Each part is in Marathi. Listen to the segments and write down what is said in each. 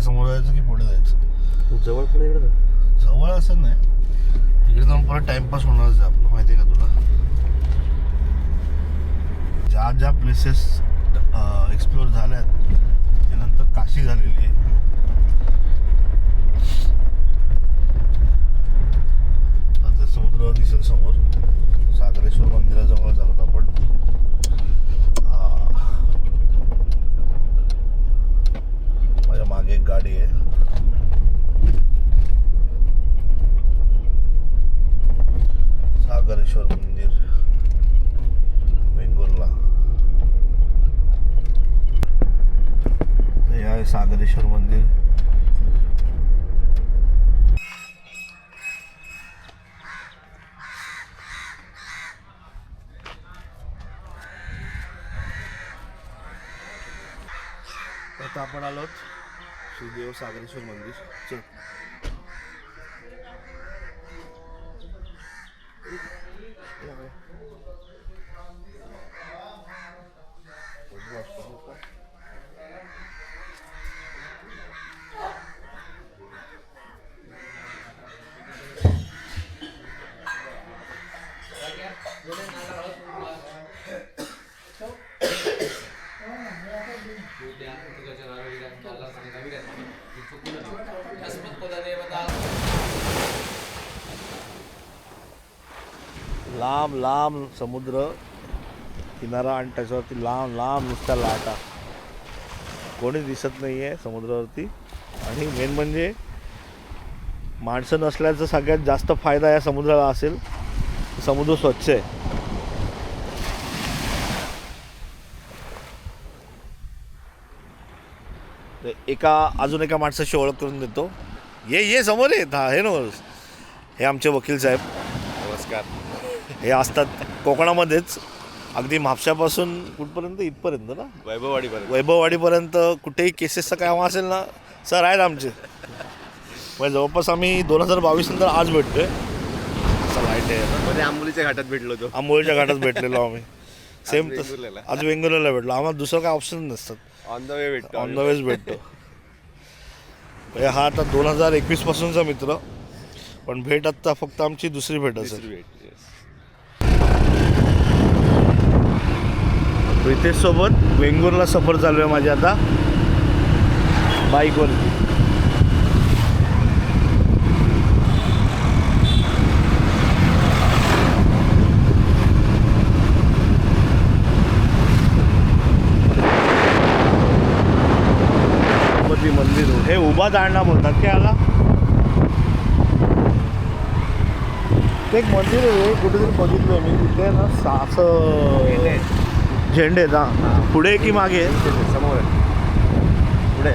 समोर जायचं की पुढे जायचं? जवळ पुढे इकडे जवळ असं नाही, तिकडे जाऊन परत टाइमपास होणारच आहे आपलं, माहिती आहे का तुला? ज्या ज्या प्लेसेस एक्सप्लोअर झाल्यात त्यानंतर काशी झालेली आहे. आता समुद्र दिसेल समोर. सागरेश्वर मंदिराजवळ चालत आपण. माझ्या मागे एक गाडी आहे. सागरेश्वर मंदिर वेंगुर्ला. हे आहे सागरेश्वर मंदिर. आता आपण आलोत श्रीदेव सागरेश्वर मंदिर. चल. लांब लांब समुद्र किनारा आणि त्याच्यावरती लांब लांब नुसत्या लाटा. कोणी दिसत नाही आहे समुद्रावरती. आणि मेन म्हणजे माणसं नसल्याचा सगळ्यात जास्त फायदा या समुद्राला असेल. समुद्र स्वच्छ आहे. अजून एका माणसाची ओळख करून देतो. ये समोर आहे. हे ना, हे आमचे वकील साहेब. नमस्कार. हे असतात कोकणामध्येच, अगदी म्हापशापासून कुठपर्यंत, इथपर्यंत ना, वैभववाडीपर्यंत कुठेही केसेसचं काम असेल ना, सर आहेत आमचे. म्हणजे जवळपास आम्ही 2022 नंतर आज भेटतोय. असं लाईट आहे. आंबोलीच्या घाटात भेटलो होतो. आंबोलीच्या घाटात भेटलेलो आम्ही. सेम तसं आज वेंगुर्ल्याला भेटलो. आम्हाला दुसरं काय ऑप्शन नसतात. ऑन द वे भेटतो. ऑन द वेज भेटतो. हा आता 2021 पासूनचा मित्र, पण भेट आता फक्त आमची दुसरी भेट असेल. रितेश सोबत वेंगुर्ला सफर चालू आहे माझी आता बाईकवरती. मंदिर हे उभा दांडा बोलतात की याला. ते एक मंदिर आहे, कुठेतरी बघितलं मी. तिथे ना असं झेंडे आहेत. हां, पुढे की मागे? समोर आहे, पुढे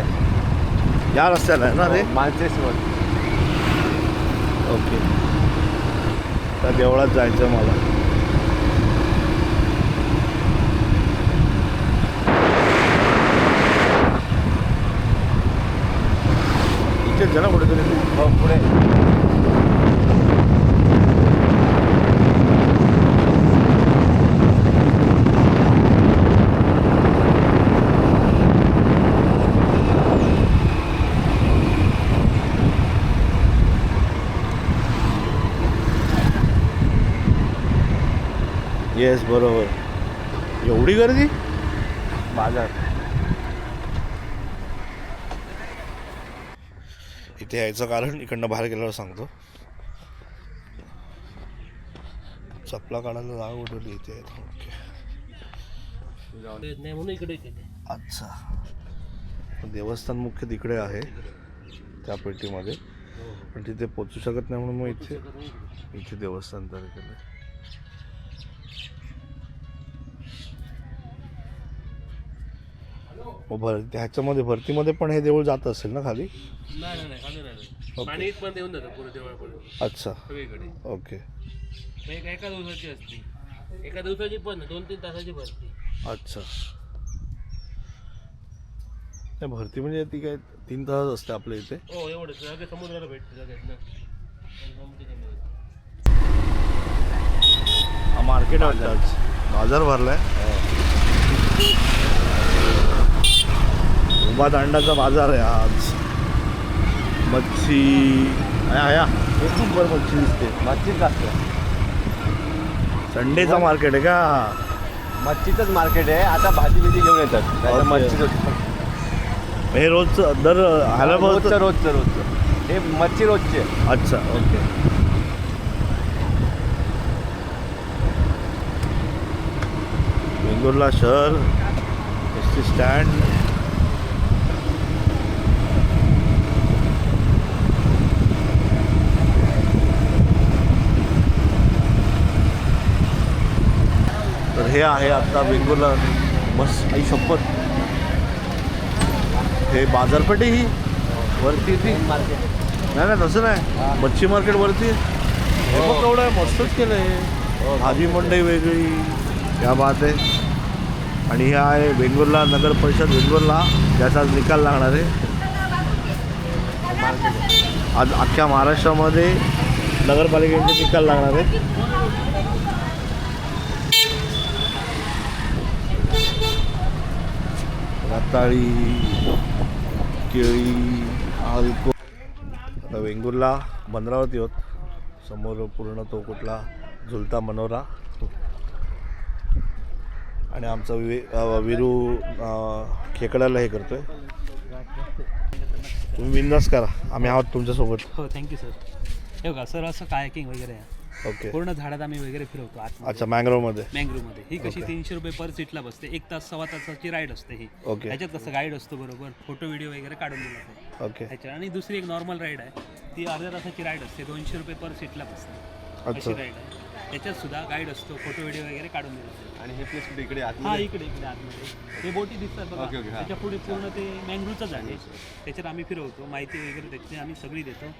या रस्त्याला आहे ना ते. मानसेश्वर. ओके. त्या देवळात जायचं मला. इथेच आहे ना कुठेतरी? हो, पुढे. येस, बरोबर. एवढी गर्दी बाजार. इथे यायचं कारण इकडनं बाहेर गेल्यावर सांगतो. चपला काढायला जागा उठवली इथे. ओके. अच्छा, देवस्थान मुख्य तिकडे आहे त्या पेटीमध्ये, पण तिथे पोचू शकत नाही म्हणून मग इथे देवस्थान तयार केलं. ह्याच्यामध्ये भरतीमध्ये पण हे देऊळ जात असेल ना खाली? पाणी इथपर्यंत येऊन जातं पुढे देवळापर्यंत. अच्छा, सगळीकडे. ओके. एका दिवसाची असते, एका दिवसाची पण 2-3 तासाची भरती. अच्छा. नाही, भरती म्हणजे ती काय 3 तास असते आपल्या इथे? हो, एवढंच. सगळे समुद्राला भेटते सगळ्यात ना. हा मार्केट वाटतं आज. बाजार भरलाय. उभा दांडाचा बाजार आहे आज. मच्छी आया एक नंबर मच्छी दिसते. मच्छीच जास्त आहे. संडेचा मार्केट आहे का? मच्छीचंच मार्केट आहे. आता भाजी बिजी घेऊन येतात. नाहीतर ओके. मच्छीच हे रोजचं दर ह्याला रोजचं रोजचं रोजचं हे मच्छी रोजची आहे. अच्छा ओके. वेंगुर्ला शहर एस टी स्टँड. तर हे आहे आता वेंगुर्ला मस्त आई शपथ. हे बाजारपेठ आहे ही वरती ती मार्केट नाही नाही तसं नाही. मच्छी मार्केट वरती हे हो. बघ एवढं आहे. मस्तच केलं आहे. भाजी मंडई वेगळी या बात आहे. आणि हे आहे वेंगुर्ला नगर परिषद वेंगुर्ला ज्याचा आज निकाल लागणार आहे. आज अख्ख्या महाराष्ट्रामध्ये नगरपालिकेचे निकाल लागणार आहेत. रताळी केळी अल्को. आता वेंगुर्ला बंदरावरती होत. समोर पूर्ण तो कुठला झुलता मनोरा. आणि आमचा विरू खेकड्याला हे करतोय. तुम्ही बिंदास करा, आम्ही आहोत तुमच्यासोबत. हो थँक्यू सर. हे बघा सर असं कायाकिंग वगैरे आहे. ओके. पूर्ण झाडात आम्ही वगैरे फिरवतो अच्छा मँग्रोवमध्ये. मँग्रोवमध्ये. ही कशी ओके. 300 रुपये पर सीटला बसते. 1 तास सव्वा तासाची राईड असते ही. ओके ह्याच्यात कसं गाईड असतो बरोबर. फोटो व्हिडिओ वगैरे काढून दिला जातो ओके. ह्याच्या. आणि दुसरी एक नॉर्मल राईड आहे ती अर्ध्या तासाची राईड असते. 200 रुपये पर सीटला बसते. अच्छा. अशी राईड आहे. त्याच्यात सुद्धा गाईड असतो. फोटो व्हिडिओ वगैरे काढून दिला जातो. आणि हे प्लेस कुठे इकडे हा आतमध्ये इकडे इकडे आतमध्ये हे बोटी दिसतात बघा. ओके, ओके, हा. त्याच्या पुढे पूर्ण ते मँग्रोवचंच आहे. त्याच्यात आम्ही फिरवतो माहिती वगैरे त्याची आम्ही सगळी देतो.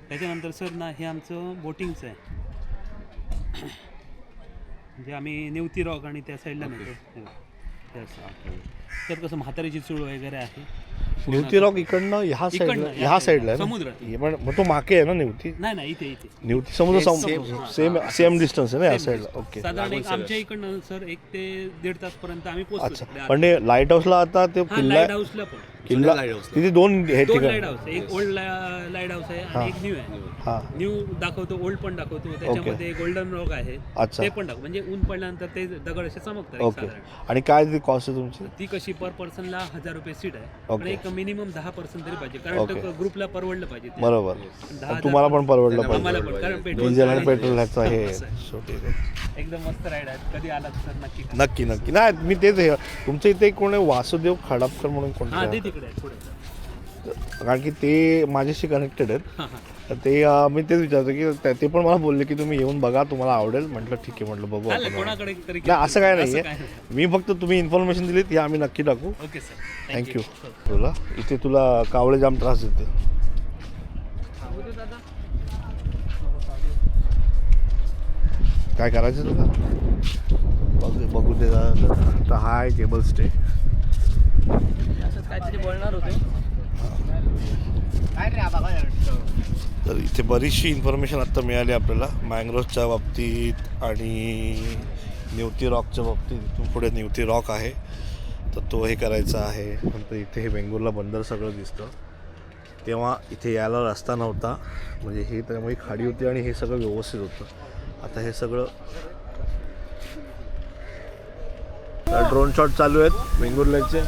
त्याच्यानंतर सर ना हे आमचं बोटिंगचं आहे. म्हणजे आम्ही नेवती रॉक आणि त्या साईडला नेतो. हे असं. त्यात कसं म्हातारीची चूळ वगैरे आहे. निवती रॉक इकडनं ह्या साईडला इकडनं, ह्या साईडला आहे समुद्र. ना? हे पण मग तो माके आहे ना निवती. नाही नाही इथे इथे निवती समुद्र Same, सेम सेम डिस्टन्स आहे ना या Same साईडला. distance. ओके साधारण एक लागून आमच्या इकडनं सर 1 ते 1.5 तासपर्यंत आम्ही पोहोचतो. अच्छा. तिकडे. पण ते लाईट हाऊसला आता ते हा किल्ला लाईट हाऊसला पण किल्ला light house ला. तिथे दोन हे 2 ठिकाण. Light house. एक ओल्ड लाईट हाऊस आहे हा. आणि एक न्यू आहे. हां न्यू दाखवतो, ओल्ड पण दाखवतो. त्याच्यामध्ये गोल्डन रॉक आहे. अच्छा. ते पण दाखव म्हणजे ऊन पडल्यानंतर ते दगड असे चमकतात एक ओके. साधारण. आणि काय ती कॉस्ट आहे तुमची? ती कशी पर पर्सनला 1000 रुपये सीट आहे. पण ओके. एक मिनिमम 10% तरी पाहिजे कारण ओके. तो ग्रुपला परवडलं पाहिजे ते. बरोबर. 10,000 तुम्हाला पण परवडलं आम्हाला पाहिजे. पण कारण पेट्रोल डिझेल आणि पेट्रोल ह्याचं हे असं आहे. शेवटी. एकदम मस्त राईड आहे. कधी आलात तर नक्की करा. नक्की नक्की. नाही मी तेच हे तुमच्या इथे कोण आहे वासुदेव खडापकर म्हणून हा कोणतं ते आहे? तिकडे आहे पुढे. कारण की ते माझ्याशी कनेक्टेड आहेत. हा हा. तर ते मी तेच विचारतो की ते पण मला बोलले की तुम्ही येऊन बघा तुम्हाला आवडेल. म्हटलं ठीक आहे. म्हटलं बघू चालेल आपण. कोणाकडे तरी नाही असं काय नाही काय आहे. मी फक्त तुम्ही इन्फॉर्मेशन दिलीत हे आम्ही नक्की टाकू. Okay sir thank you. तुला इथे तुला कावळे जाम त्रास देते. काय करायचं तुला? बघू दे आता. हाय केबल स्टे. असंच काहीतरी बोलणार होते. तर इथे बरीचशी इन्फॉर्मेशन आत्ता मिळाली आपल्याला मँग्रोवच्या बाबतीत आणि निवती रॉकच्या बाबतीत. इथून पुढे निवती रॉक आहे तर तो हे करायचा आहे. नंतर इथे हे वेंगुर्ला बंदर सगळं दिसतं. तेव्हा इथे यायला रस्ता नव्हता म्हणजे हे त्यामुळे खाडी होती आणि हे सगळं व्यवस्थित होतं. आता हे सगळं ड्रोन शॉट चालू आहेत वेंगुर्ल्याचे.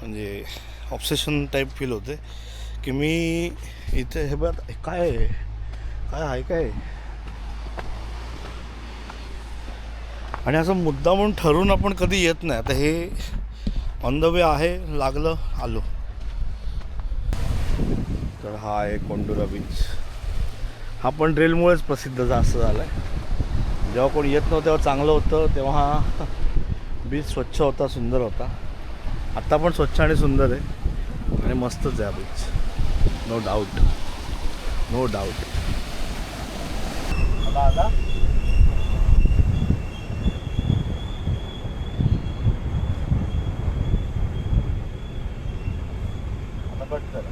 म्हणजे ऑब्सेशन टाईप फील होते की मी इथे हे बघ काय आहे काय काय आणि असं मुद्दा म्हणून ठरवून आपण कधी येत नाही. आता हे ऑन द वे आहे, लागलं आलो. तर हा आहे कोंडुरा बीच. हा पण रेलमुळेच प्रसिद्ध जास्त झाला आहे. जेव्हा कोणी येत नव्हतं तेव्हा चांगलं होतं, तेव्हा हा बीच स्वच्छ होता, सुंदर होता. आत्ता पण स्वच्छ आणि सुंदर आहे आणि मस्तच आहे हा beach, no doubt, no doubt. आता आता आता कट करा.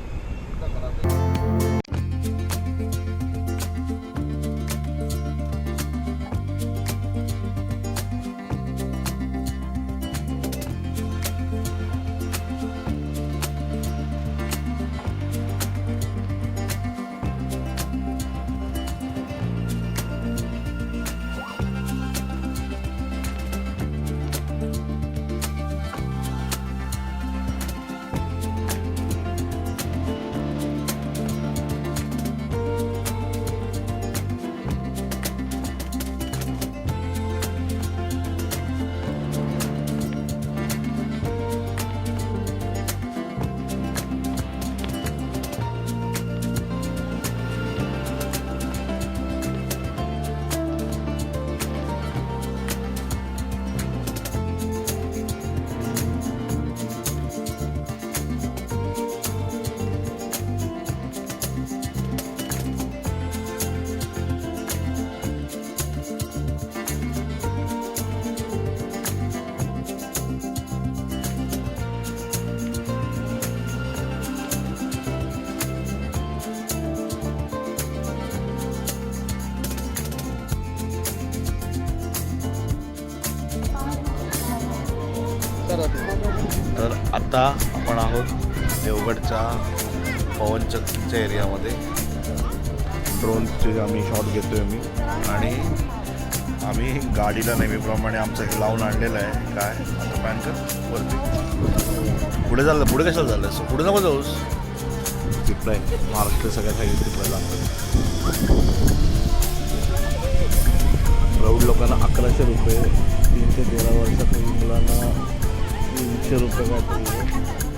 तर आता आपण आहोत देवगडच्या पवनचक्कीच्या एरियामध्ये. ड्रोनचे आम्ही शॉट घेतो आहे मी आणि आम्ही गाडीला नेहमीप्रमाणे आमचं हे लावून आणलेलं आहे. काय आता पॅन कर वरती पुढे चाललं, पुढे कशाला चाललं असं, पुढे नको जाऊस. तिकडे महाराष्ट्र सगळ्या काही तिकडे लागतं. प्रौढ लोकांना 1100 रुपये, 3 ते 13 वर्षाखालील मुलांना 300 रुपये काहीतरी.